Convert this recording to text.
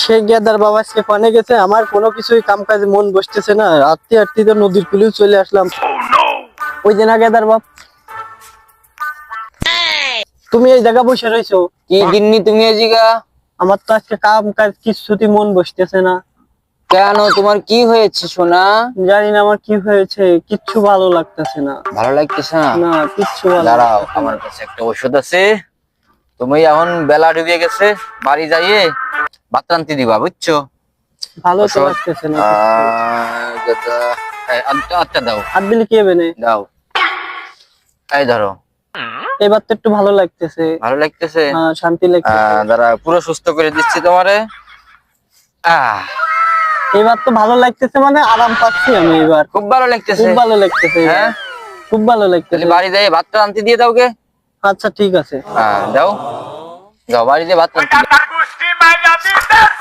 সে gather বাবা সে পানে গেছে, আমার কোনো কিছুই কাম কাজে মন বসতেছে না। আত্মীয় আত্মীয় নদীর কুলেও চলে আসলাম। ওই যে না গেদার বাপ, তুমি এই জায়গা বসে রয়েছো কি গিন্নি তুমি এজিগা? আমার তো আজকে কাম কাজ কিছুতেই মন বসতেছে না। কেন, তোমার কি হয়েছে সোনা? জানি না আমার কি হয়েছে, কিচ্ছু ভালো লাগতেছে না। ভালো লাগতেছে না? না কিচ্ছু ভালো দাঁড়াও, লাগতেছে না। আমার কাছে একটা ওষুধ আছে। তুমি এখন বেলা ডুবে গেছে, বাড়ি যাইয়ে ভাত রান্তি দিবা, বুঝছো? ভালো তো ওষুধ লাগতেছে না কিচ্ছু। আচ্ছা দাও, হাত দিলে কি হবে না? দাও, এই ধরো। এবার তো একটু ভালো লাগতেছে। ভালো লাগতেছে? শান্তি লাগতেছে। দাঁড়া, পুরো সুস্থ করে দিচ্ছি তোমারে। এবার তো ভালো লাগতেছে, মানে আরাম পাচ্ছি আমি এবার। খুব ভালো লাগতেছে? খুব ভালো লাগতেছে এবার। হ্যাঁ, খুব ভালো লাগতেছে। বাড়ি যাই ভাতটা আনতে দিয়ে দাও গে। আচ্ছা ঠিক আছে। দাও, যাও বাড়ি দিয়ে ভাত রান্তি